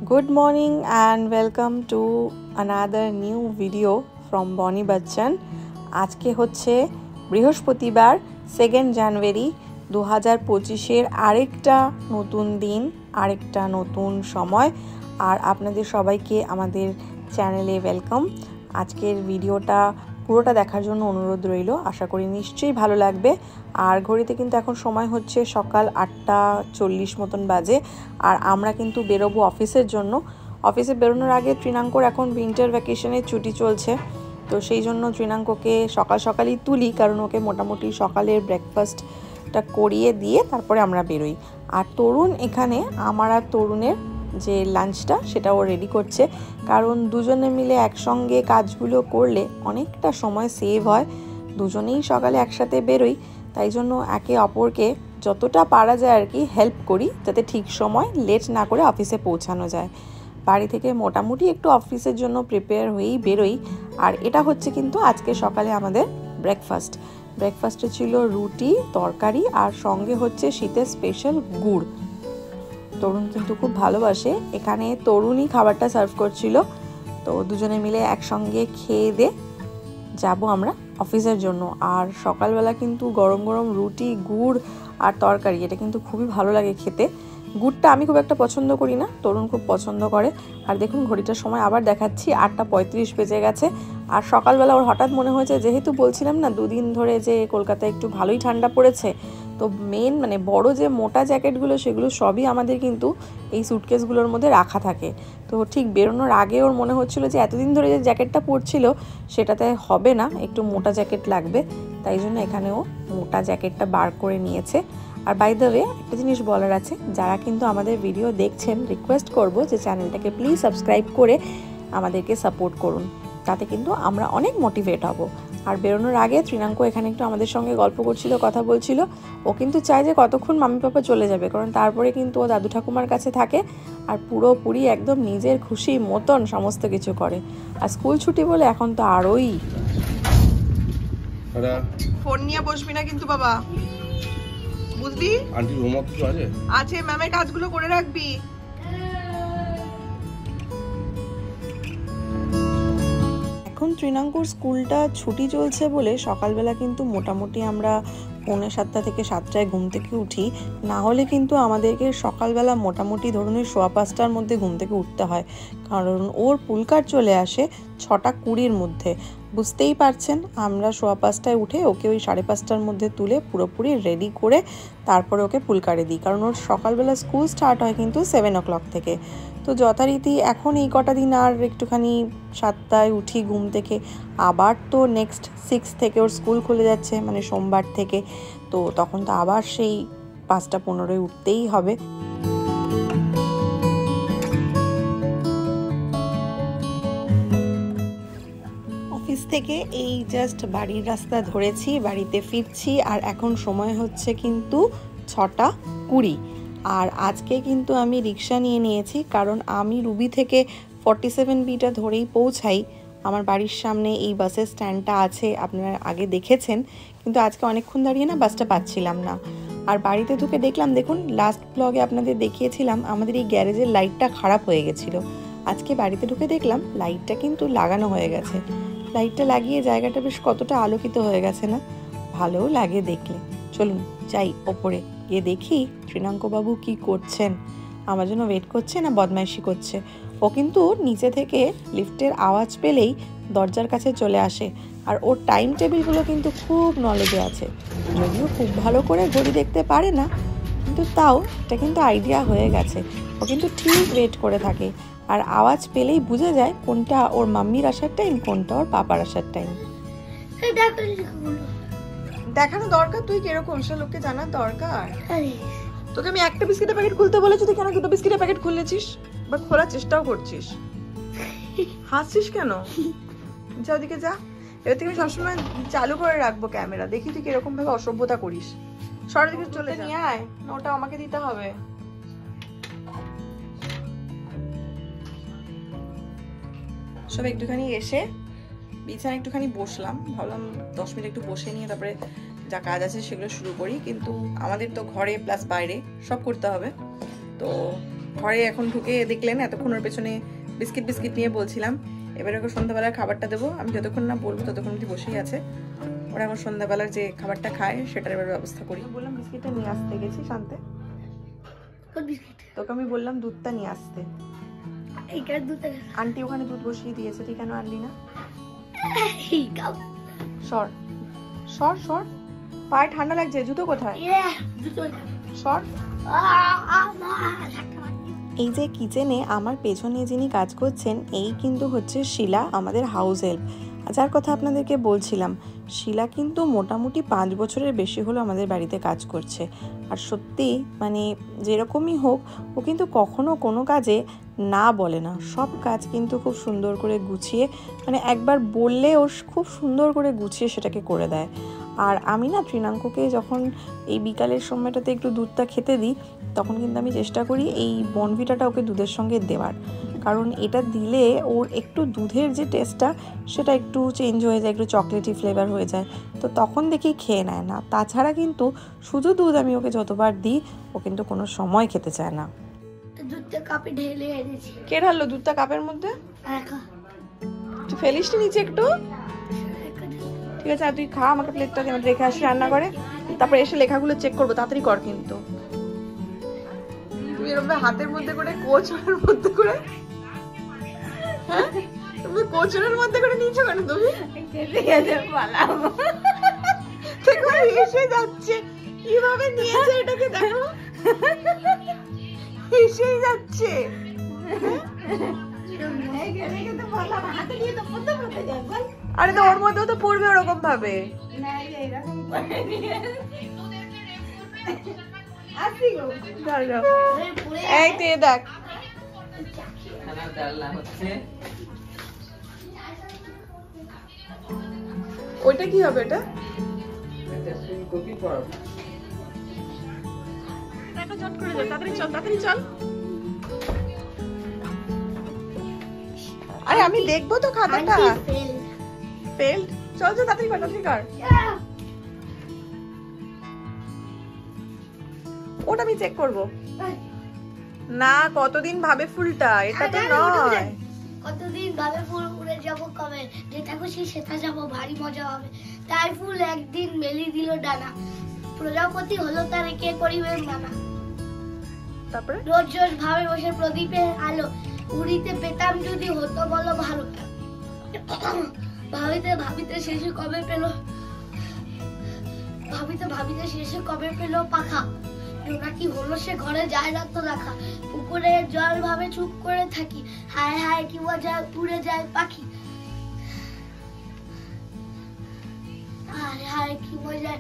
Good morning and welcome to another new video from Bonnie Bachchan. আজকে হচ্ছে বৃহস্পতিবার 2 জানুয়ারি 2025 আরেকটা নতুন দিন, আরেকটা নতুন সময়। আর আপনাদের সবাইকে আমাদের চ্যানেলে ওয়েলকাম। আজকের ভিডিওটা পুরোটা দেখার জন্য অনুরোধ রইল, আশা করি নিশ্চয়ই ভালো লাগবে। আর ঘড়িতে কিন্তু এখন সময় হচ্ছে সকাল 8:40 মতন বাজে। আর আমরা কিন্তু বেরোবো অফিসের জন্য। অফিসে বেরোনোর আগে ত্রিনাঙ্কর এখন উইন্টার ভ্যাকেশনের ছুটি চলছে, তো সেই জন্য ত্রিনাঙ্ককে সকালই তুলি, কারণ ওকে মোটামুটি সকালের ব্রেকফাস্টটা করিয়ে দিয়ে তারপরে আমরা বেরোই। আর তরুণ এখানে আমার আর তরুণের যে লাঞ্চটা সেটা ও রেডি করছে, কারণ দুজনে মিলে একসঙ্গে কাজগুলো করলে অনেকটা সময় সেভ হয়। দুজনেই সকালে একসাথে বেরোই, তাই জন্য একে অপরকে যতটা পারা যায় আর কি হেল্প করি, যাতে ঠিক সময় লেট না করে অফিসে পৌঁছানো যায়। বাড়ি থেকে মোটামুটি একটু অফিসের জন্য প্রিপেয়ার হয়েই বেরোই। আর এটা হচ্ছে কিন্তু আজকে সকালে আমাদের ব্রেকফাস্টে ছিল রুটি, তরকারি, আর সঙ্গে হচ্ছে শীতের স্পেশাল গুড়। তরুণ কিন্তু খুব ভালোবাসে, এখানে তরুণই খাবারটা সার্ভ করছিল। তো দুজনে মিলে একসঙ্গে খেয়ে দিয়ে যাব আমরা অফিসের জন্য। আর সকালবেলা কিন্তু গরম গরম রুটি, গুড় আর তরকারি, এটা কিন্তু খুবই ভালো লাগে খেতে। গুড়টা আমি খুব একটা পছন্দ করি না, তরুণ খুব পছন্দ করে। আর দেখুন ঘড়িটার সময় আবার দেখাচ্ছি 8:35 বেজে গেছে। আর সকালবেলা ওর হঠাৎ মনে হয়েছে, যেহেতু বলছিলাম না দুদিন ধরে যে কলকাতায় একটু ভালোই ঠান্ডা পড়েছে, তো মেন বড় যে মোটা জ্যাকেটগুলো সেগুলো সবই আমাদের কিন্তু এই স্যুটকেসগুলোর মধ্যে রাখা থাকে। তো ঠিক বেরোনোর আগে ওর মনে হচ্ছিল যে এতদিন ধরে যে জ্যাকেটটা পরছিল সেটাতে হবে না, একটু মোটা জ্যাকেট লাগবে। তাই জন্য এখানে ও মোটা জ্যাকেটটা বার করে নিয়েছে। আর বাই দ্য ওয়ে একটা জিনিস বলার আছে, যারা কিন্তু আমাদের ভিডিও দেখছেন, রিকোয়েস্ট করব যে চ্যানেলটাকে প্লিজ সাবস্ক্রাইব করে আমাদেরকে সাপোর্ট করুন, তাতে কিন্তু আমরা অনেক মোটিভেট হব। আর বেরোনোর আগে ত্রিনাঙ্ক এখানে একটু আমাদের সঙ্গে গল্প করছিল, কথা বলছিল। ও কিন্তু চায় যে কতক্ষণ মাম্মি পাপা চলে যাবে, কারণ তারপরে কিন্তু ও দাদু ঠাকুমার কাছে থাকে আর পুরোপুরি একদম নিজের খুশি মতন সমস্ত কিছু করে। আর স্কুল ছুটি বলে এখন তো আরোই। ফোন নিয়ে বসবি না কিন্তু বাবা, বুঝলি? আন্টি হোমওয়ার্ক কিছু আছে, ম্যামের কাজগুলো করে রাখবি। এখন ত্রিনাঙ্কুর স্কুলটা ছুটি চলছে বলে সকালবেলা কিন্তু মোটামুটি আমরা 6:45 থেকে 7টায় ঘুম থেকে উঠি। না হলে কিন্তু আমাদেরকে সকালবেলা মোটামুটি ধরুন 5:15টার মধ্যে ঘুম থেকে উঠতে হয়, কারণ ওর পুলকার চলে আসে 6:20-র মধ্যে। বুঝতেই পারছেন, আমরা 5:15টায় উঠে ওকে ওই 5:30টার মধ্যে তুলে পুরোপুরি রেডি করে তারপরে ওকে পুলকারে দিই, কারণ ওর সকালবেলা স্কুল স্টার্ট হয় কিন্তু 7 o'clock থেকে। তো যথারীতি এখন এই কটা দিন আর একটুখানি 7টায় উঠি ঘুম থেকে। আবার তো নেক্সট 6 থেকে ওর স্কুল খুলে যাচ্ছে, সোমবার থেকে। তো তখন তো আবার সেই 5:15 উঠতেই হবে। অফিস থেকে এই জাস্ট বাড়ির রাস্তা ধরেছি, বাড়িতে ফিরছি। আর এখন সময় হচ্ছে কিন্তু 6:20। আর আজকে কিন্তু আমি রিক্সা নিয়ে নিয়েছি, কারণ আমি রুবি থেকে 47Bটা ধরেই পৌঁছাই। আমার বাড়ির সামনে এই বাসের স্ট্যান্ডটা আছে, আপনারা আগে দেখেছেন, কিন্তু আজকে অনেকক্ষণ দাঁড়িয়ে না বাসটা পাচ্ছিলাম না। আর বাড়িতে ঢুকে দেখলাম, দেখুন লাস্ট ব্লগে আপনাদের দেখিয়েছিলাম আমাদের এই গ্যারেজের লাইটটা খারাপ হয়ে গেছিলো। আজকে বাড়িতে ঢুকে দেখলাম লাইটটা কিন্তু লাগানো হয়ে গেছে। লাইটটা লাগিয়ে জায়গাটা বেশ কতটা আলোকিত হয়ে গেছে না, ভালোও লাগে দেখলে। চলুন যাই ওপরে গিয়ে দেখি ত্রিনাঙ্কবাবু কি করছেন, আমার জন্য ওয়েট করছে না বদমাইশি করছে। ও কিন্তু নিচে থেকে লিফটের আওয়াজ পেলেই দরজার কাছে চলে আসে। আর ওর টাইম টেবিলগুলো কিন্তু খুব নলেজে আছে, যদিও খুব ভালো করে ঘড়ি দেখতে পারে না, কিন্তু তাও এটা কিন্তু আইডিয়া হয়ে গেছে। ও কিন্তু ঠিক ওয়েট করে থাকে, আর আওয়াজ পেলেই বুঝে যায় কোনটা ওর মাম্মির আসার টাইম, কোনটা ওর পাপার আসার টাইম। দেখানো দরকার, তুই কিরকম সে লোককে জানার দরকার। তোকে আমি একটা বিস্কিটের প্যাকেট খুলতে বলেছি, তুই কেন 2টো বিস্কিটের প্যাকেট খুলেছিস বা খোলার চেষ্টাও করছিস? হাসছিস কেন? যা ওদিকে যা। এবার থেকে সবসময় চালু করে রাখবো ক্যামেরা, দেখি তুই কিরকম ভাবে অসভ্যতা করিস। সরের দিকে চলে নিয়ে আয়, ওটা আমাকে দিতে হবে। সব একটুখানি এসে বিছানা একটুখানি বসলাম, ভাবলাম 10 মিনিট একটু বসে নিয়ে তারপরে যা কাজ আছে সেগুলো শুরু করি। কিন্তু আমাদের তো ঘরে প্লাস বাইরে সব করতে হবে, তো ঘরে এখন ঢুকে দেখলেন এতক্ষণ ওর পেছনে বিস্কিট নিয়ে বলছিলাম। এবারে ওকে সন্ধ্যাবেলার খাবারটা দেবো। আমি যতক্ষণ না বলবো ততক্ষণ অবধি বসেই আছে। ওরা এখন সন্ধ্যাবেলার যে খাবারটা খায় সেটার এবার ব্যবস্থা করি। বললাম বিস্কিটটা নিয়ে আসতে গেছি শান্তে। তোকে আমি বললাম দুধটা নিয়ে আসতে। আন্টি ওখানে দুধ বসিয়ে দিয়েছে, তুই কেন আনলি না? সর সর সর, পায়ে ঠান্ডা লাগছে। জুতো কোথায়? সর। এই যে কিচেনে আমার পেছনে যিনি কাজ করছেন এই কিন্তু হচ্ছে শিলা, আমাদের হাউস হেল্প, যার কথা আপনাদেরকে বলছিলাম। শিলা কিন্তু মোটামুটি 5 বছরের বেশি হলো আমাদের বাড়িতে কাজ করছে। আর সত্যি মানে যেরকমই হোক ও কিন্তু কখনো কোনো কাজে না বলে না। সব কাজ কিন্তু খুব সুন্দর করে গুছিয়ে, মানে একবার বললে ও খুব সুন্দর করে গুছিয়ে সেটাকে করে দেয়। আর আমি না ত্রিনাঙ্ককে যখন এই বিকালের সময়টাতে একটু দুধটা খেতে দিই তখন কিন্তু আমি চেষ্টা করি এই বনভিটাটা ওকে দুধের সঙ্গে দেওয়ার, কারণ এটা দিলে ওর একটু দুধের যে টেস্টটা সেটা একটু চেঞ্জ হয়ে যায়, একটু চকলেটি ফ্লেভার হয়ে যায়, তো তখন দেখি খেয়ে নেয় না। তাছাড়া কিন্তু শুধু দুধ আমি ওকে যতবার দিই ও কিন্তু কোনো সময় খেতে চায় না। দুধটা কাপে ঢেলে এনেছি। কে ঢাললো দুধটা কাপের মধ্যে? তুই ফেলিস নিচে একটু? ঠিক আছে, আর তুই খা, আমাকে প্লেটটা রেখে আসি রান্না করে, তারপরে এসে লেখাগুলো চেক করবো। তাড়াতাড়ি কর কিন্তু। তুমি এরকম হাতের মধ্যে করে কোচের মধ্যে করে, হ্যাঁ তুমি কোচের মধ্যে করে নিয়েছো কেন? তুমি এসে যাচ্ছে কিভাবে নিয়েছে এটাকে দেখো, এসেই যাচ্ছে। আরে তো ওর মধ্যেও তো পড়বে ওরকম ভাবে। এই তুই দেখ ওইটা কি হবে? এটা চট করে যাও, তাড়াতাড়ি চল, তাড়াতাড়ি চল। আরে আমি দেখবো তো খাতাটা। ফেল, চল চল তাড়াতাড়ি কর, তাড়াতাড়ি কর। ওটা আমি চেক করবো না। কতদিন ভাবে ফুলটা, এটা তো নয়। কতদিন ভাবে ফুল উড়ে যাবো, কবে যেটা খুশি সেটা যাবো, ভারী মজা হবে। তাই ফুল একদিন মেলি দিল ডানা, প্রজাপতি হলো তারে কে করিবে মানা। তারপরে রোজ রোজ ভাবে বসে প্রদীপের আলো, উড়িতে পেতাম যদি হতো বলো ভালো। ভাবিতে ভাবিতে শেষে কবে পেল, ভাবিতে ভাবিতে শেষে কবে পেল পাখা। জোনাকি হলো সে ঘরে যায় না তো দেখা, পুকুরে জল ভাবে চুপ করে থাকি। হায় হায় কি মজা উড়ে যায় পাখি, হায় হায় কি মজা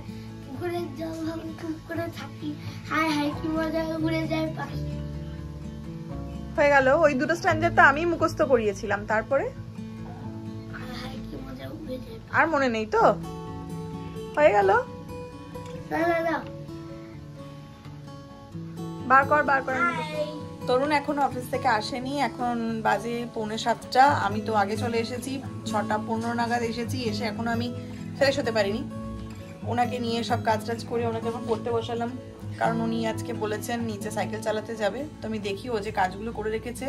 পুকুরে জল ভাবে চুপ করে থাকি। হায় হায় কি মজা উড়ে যায় পাখি। হয়ে গেল। ওই দুটো স্ট্যান্ডার্ডটা আমি মুখস্থ করিয়েছিলাম। তারপরে আর মনে নেই তো? হয়ে গেল। বার কর বার কর। তরুণ এখনো অফিস থেকে আসেনি, এখন বাজে 6:45। আমি তো আগে চলে এসেছি, 6:15 নাগাদ এসেছি। এসে এখনো আমি ফ্রেশ হতে পারিনি। ওনাকে নিয়ে সব কাজ টাজ করে ওনাকে আবার পড়তে বসালাম, কারণ উনি আজকে বলেছেন নিচে সাইকেল চালাতে যাবে। তো আমি দেখি ও যে কাজগুলো করে রেখেছে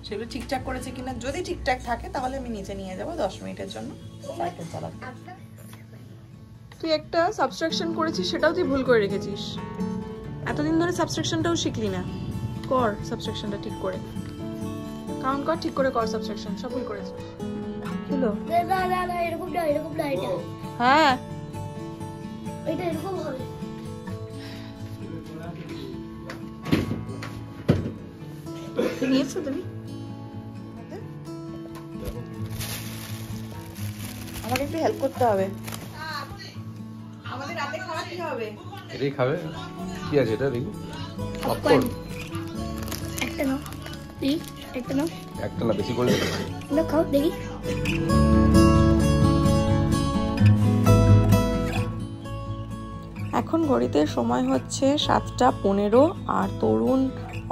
সেগুলো ঠিকঠাক করেছে কিনা। যদি ঠিকঠাক থাকে তাহলে আমি নিচে নিয়ে যাব 10 মিনিটের জন্য সাইকেল চালাতে। তুই একটা সাবস্ট্রাকশন করেছিস, সেটাও তুই ভুল করে রেখেছিস। এতদিন ধরে সাবস্ট্রাকশনটাও শিখলি না। কর সাবস্ট্রাকশনটা ঠিক করে, কাউন্ট কর, ঠিক করে কর সাবস্ট্রাকশন। সব ভুল করেছিস। হলো না না না, এরকম না, এরকম না, এটা হ্যাঁ এটা এরকম হবে। নিয়েছো তুমি? আমাকে একটু হেল্প করতে হবে। আমাদের রাতে খাওয়া কি হবে? এটাই খাবে। কি আছে এটা দেখি? পপকর্ন। একটা নাও, এই একটা নাও। একটা না, বেশি করে নাও, খাও দেখি। এখন ঘড়িতে সময় হচ্ছে 7:15 আর তরুণ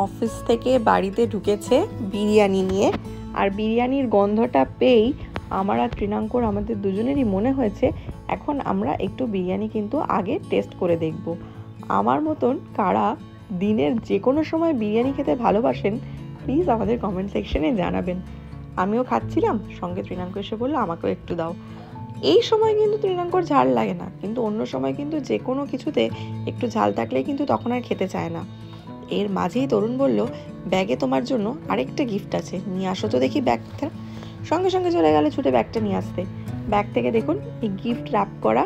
অফিস থেকে বাড়িতে ঢুকেছে বিরিয়ানি নিয়ে। আর বিরিয়ানির গন্ধটা পেয়েই আমার আর ত্রিনাঙ্কর, আমাদের দুজনেরই মনে হয়েছে এখন আমরা একটু বিরিয়ানি কিন্তু আগে টেস্ট করে দেখব। আমার মতন কারা দিনের যে কোনো সময় বিরিয়ানি খেতে ভালোবাসেন প্লিজ আমাদের কমেন্ট সেকশনে জানাবেন। আমিও খাচ্ছিলাম, সঙ্গে তৃণাঙ্ক এসে বললো আমাকেও একটু দাও। এই সময় কিন্তু তৃণাঙ্কর ঝাল লাগে না, কিন্তু অন্য সময় কিন্তু যে কোনো কিছুতে একটু ঝাল থাকলেই কিন্তু তখন আর খেতে চায় না। এর মাঝেই তরুণ বলল, ব্যাগে তোমার জন্য আরেকটা গিফট আছে, নিয়ে আসো তো দেখি ব্যাগটা। সঙ্গে সঙ্গে চলে গেলে ছুটে ব্যাগটা নিয়ে আসতে। ব্যাগ থেকে দেখুন এই গিফট র্যাপ করা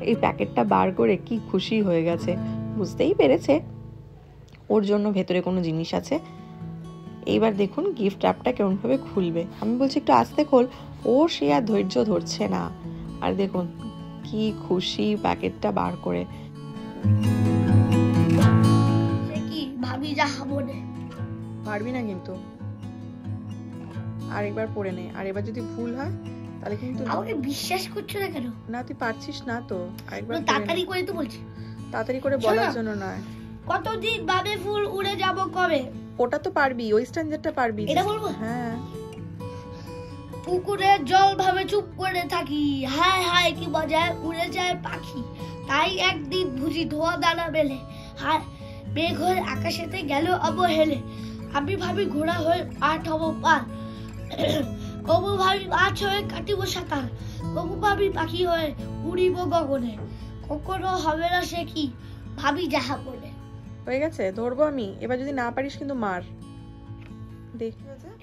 এই প্যাকেটটা বার করে কি খুশি হয়ে গেছে, বুঝতেই পেরেছে ওর জন্য ভেতরে কোনো জিনিস আছে। এইবার দেখুন গিফট র্যাপটা কেমনভাবে খুলবে। আমি বলছি একটু আস্তে খোল, ও সে আর ধৈর্য ধরছে না। আর দেখুন কি খুশি প্যাকেটটা বার করে। ভাবি যা বলে পারবি না কিন্তু, আরেকবার পড়ে নে, আর এবার যদি ভুল হয় তাহলে কিন্তু। আমাকে বিশ্বাস করছো না কেন? না তুই পারছিস না তো, আরেকবার তাড়াতাড়ি করে তো বলছি। তাড়াতাড়ি করে বলার জন্য নয়। কতদিন বাবে ফুল উড়ে যাব কবে? ওটা তো পারবি, ওই স্ট্যান্ডারটা পারবি। এটা বলবো? হ্যাঁ। পুকুরে জল ভাবে চুপ করে থাকি, হায় হায় কি বাজায় উড়ে যায় পাখি। তাই একদিন বুঝি ধোয়া দানা বেলে, হায় মেঘ হয়ে আকাশেতে গেল অবহেলে। আমি ভাবি ঘোড়া হয়ে পাঠ হব পার, কবু ভাবি মাছ হয়ে কাটিব সাঁতার, কবু ভাবি পাখি হয়ে উড়িব গগনে। কখনো হবে না সে কি ভাবি যাহা বলে। হয়ে গেছে, ধরবো আমি। এবার যদি না পারিস কিন্তু মার। দেখ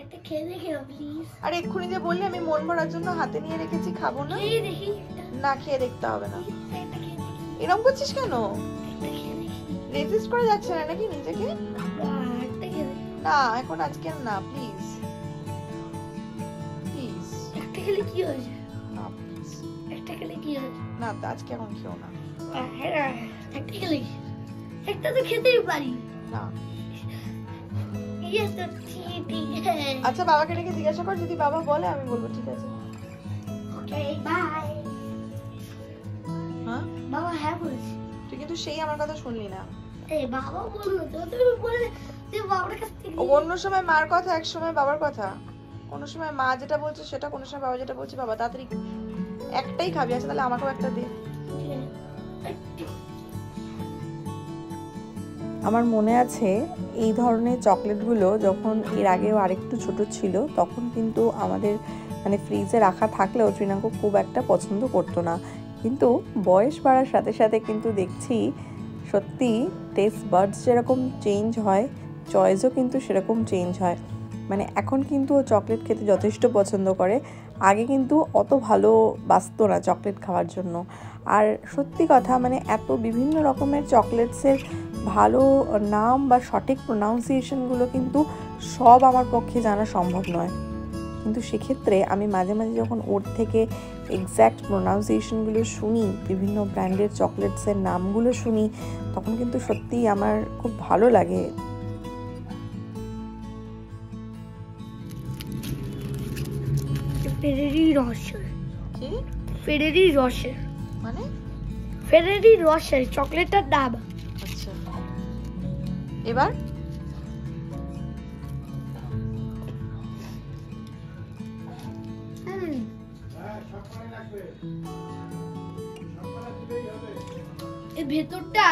এটা খেয়ে দেখে প্লিজ। আর এক্ষুনি যে বললি আমি মন ভরার জন্য হাতে নিয়ে রেখেছি, খাবো না। খেয়ে দেখি। না খেয়ে দেখতে হবে না। এরকম করছিস কেন? রেজিস্ট করে যাচ্ছে না নাকি নিজেকে? না এখন আজকে না, প্লিজ প্লিজ। একটা খেলে কি হয়েছে? না প্লিজ। একটা খেলে কি হয়েছে? না আজকে এখন খেও না। একটা খেলে একটা তো খেতেই পারি না। ইয়ে তো চিটিং। আচ্ছা বাবাকে ডেকে জিজ্ঞাসা কর, যদি বাবা বলে আমি বলবো ঠিক আছে। Okay bye. হ্যাঁ বাবা হ্যাঁ বলেছে। তুই কিন্তু সেই আমার কথা শুনলি না। এই বাবা বললো তো, তুমি বলে যে বাবার কাছ থেকে। অন্য সময় মার কথা, এক সময় বাবার কথা। কোনো সময় মা যেটা বলছে সেটা, কোনো সময় বাবা যেটা বলছে বাবা। তাড়াতাড়ি একটাই খাবি, আছে তাহলে আমাকেও একটা দে। আমার মনে আছে এই ধরনের চকলেটগুলো যখন এর আগেও আরেকটু ছোট ছিল তখন কিন্তু আমাদের মানে ফ্রিজে রাখা থাকলেও তৃণাঙ্ক খুব একটা পছন্দ করতো না, কিন্তু বয়স বাড়ার সাথে সাথে কিন্তু দেখছি সত্যি টেস্ট বাডস যেরকম চেঞ্জ হয় চয়েসও কিন্তু সেরকম চেঞ্জ হয়। মানে এখন কিন্তু ও চকলেট খেতে যথেষ্ট পছন্দ করে, আগে কিন্তু অত ভালো বাসতো না চকলেট খাওয়ার জন্য। আর সত্যি কথা মানে এত বিভিন্ন রকমের চকলেটসের ভালো নাম বা সঠিক প্রোনাউন্সিয়েশনগুলো কিন্তু সব আমার পক্ষে জানা সম্ভব নয়, কিন্তু সেক্ষেত্রে আমি মাঝে মাঝে যখন ওর থেকে এক্স্যাক্ট প্রোনাউন্সিয়েশনগুলো শুনি, বিভিন্ন ব্র্যান্ডের চকলেটসের নামগুলো শুনি, তখন কিন্তু সত্যিই আমার খুব ভালো লাগে। ফেরেরি রসের কি? ফেরেরি রসের মানে? ফেরেরি রসের চকলেটটার দাম। আচ্ছা এবার এর ভেতরটা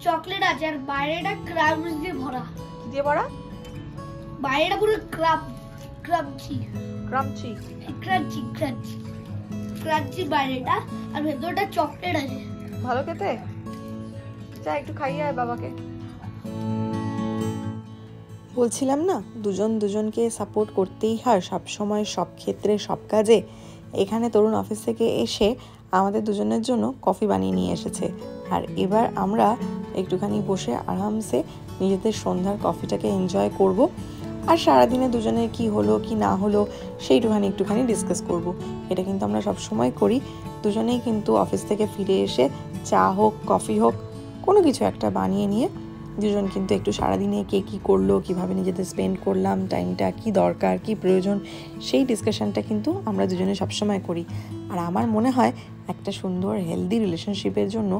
চকলেট আছে আর বাইরেটা ক্রাঞ্চ দিয়ে ভরা। দিয়ে ভরা? বাইরেটা পুরো crunchy crunchy crunchy crunchy crunchy বাইরেটা, আর ভেতরটা চকলেট আছে। ভালো খেতে? যা একটু খাইয়ে আয় বাবাকে। বলছিলাম না দুজন দুজনকে সাপোর্ট করতেই হয় সব সময়, সব ক্ষেত্রে, সব কাজে। এখানে তরুণ অফিস থেকে এসে আমাদের দুজনের জন্য কফি বানিয়ে নিয়ে এসেছে, আর এবার আমরা একটুখানি বসে আরামসে নিজেদের সন্ধ্যার কফিটাকে এনজয় করব, আর সারাদিনে দুজনের কি হলো কি না হলো সেইটুখানি একটুখানি ডিসকাস করব। এটা কিন্তু আমরা সব সময় করি, দুজনেই কিন্তু অফিস থেকে ফিরে এসে চা হোক কফি হোক কোনো কিছু একটা বানিয়ে নিয়ে দুজন কিন্তু একটু সারাদিনে কে কী করলো, কীভাবে নিজেদের স্পেন্ড করলাম, টাইমটা কি দরকার কি প্রয়োজন, সেই ডিসকাশনটা কিন্তু আমরা দুজনে সবসময় করি। আর আমার মনে হয় একটা সুন্দর হেলদি রিলেশনশিপের জন্য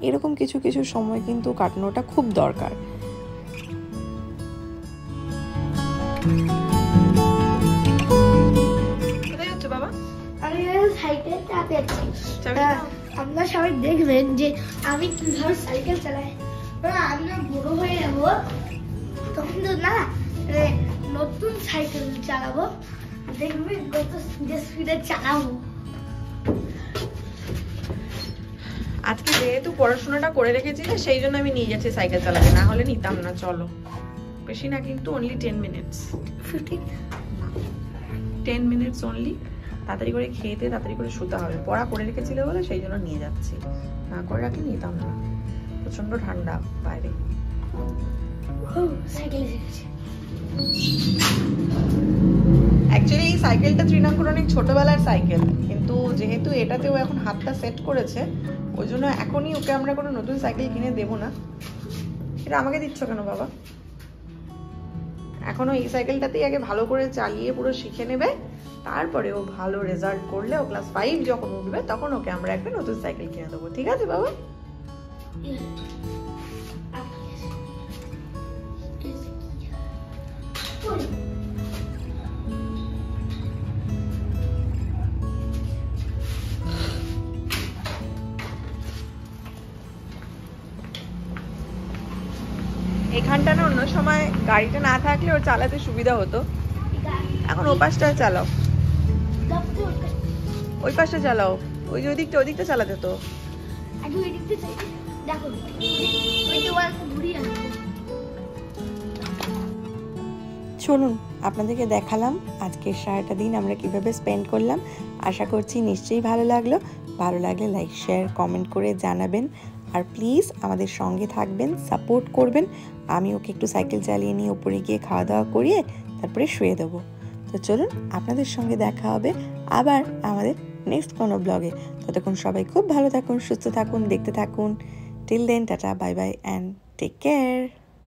এরকম কিছু কিছু সময় কিন্তু কাটানোটা খুব দরকার। কোথায় হচ্ছে বাবা? আমি সাইকেল চালাতে যাচ্ছি। আপনারা সবাই দেখবেন যে আমি কিভাবে সাইকেল চালাই। আমি না বড় হয়ে যাবো তখন তো না নতুন সাইকেল চালাবো, দেখবি কত স্পিডে চালাবো। আজকে যেহেতু পড়াশোনাটা করে রেখেছি না, সেই জন্য আমি নিয়ে যাচ্ছি সাইকেল চালাতে, না হলে নিতাম না। চলো, বেশি না কিন্তু, অনলি 10 মিনিটস, 10 মিনিটস অনলি। তাড়াতাড়ি করে খেতে তাড়াতাড়ি করে শুতে হবে। পড়া করে রেখেছিলে বলে সেই জন্য নিয়ে যাচ্ছি, না করে রাখলে নিতাম না। প্রচন্ড ঠান্ডা বাইরে। সাইকেল শিখেছি। অ্যাকচুয়ালি এই সাইকেলটা ত্রিনাঙ্কুর অনেক ছোটবেলার সাইকেল, কিন্তু যেহেতু এটাতেও এখন হাতটা সেট করেছে, ওই জন্য এখনই ওকে আমরা কোনো নতুন সাইকেল কিনে দেবো না। এটা আমাকে দিচ্ছ কেন বাবা? এখনো এই সাইকেলটাতেই আগে ভালো করে চালিয়ে পুরো শিখে নেবে, তারপরে ও ভালো রেজাল্ট করলে, ও ক্লাস 5 যখন উঠবে তখন ওকে আমরা একটা নতুন সাইকেল কিনে দেবো। ঠিক আছে বাবা? এখানটা না অন্য সময় গাড়িটা না থাকলে ওর চালাতে সুবিধা হতো, এখন ও পাশটা চালাও, ওই পাশটা চালাও, ওই যে ওদিকটা চালাতে তো। চলুন আপনাদেরকে দেখালাম আজকের সারাটা দিন আমরা কিভাবে স্পেন্ড করলাম। আশা করছি নিশ্চয়ই ভালো লাগলো। ভালো লাগলে লাইক শেয়ার কমেন্ট করে জানাবেন, আর প্লিজ আমাদের সঙ্গে থাকবেন, সাপোর্ট করবেন। আমি ওকে একটু সাইকেল চালিয়ে নিয়ে উপরে গিয়ে খাওয়া দাওয়া করিয়ে তারপরে শুয়ে দেবো। তো চলুন আপনাদের সঙ্গে দেখা হবে আবার আমাদের নেক্সট কোনো ব্লগে। ততক্ষণ সবাই খুব ভালো থাকুন, সুস্থ থাকুন, দেখতে থাকুন। Till then, tata, bye bye and take care.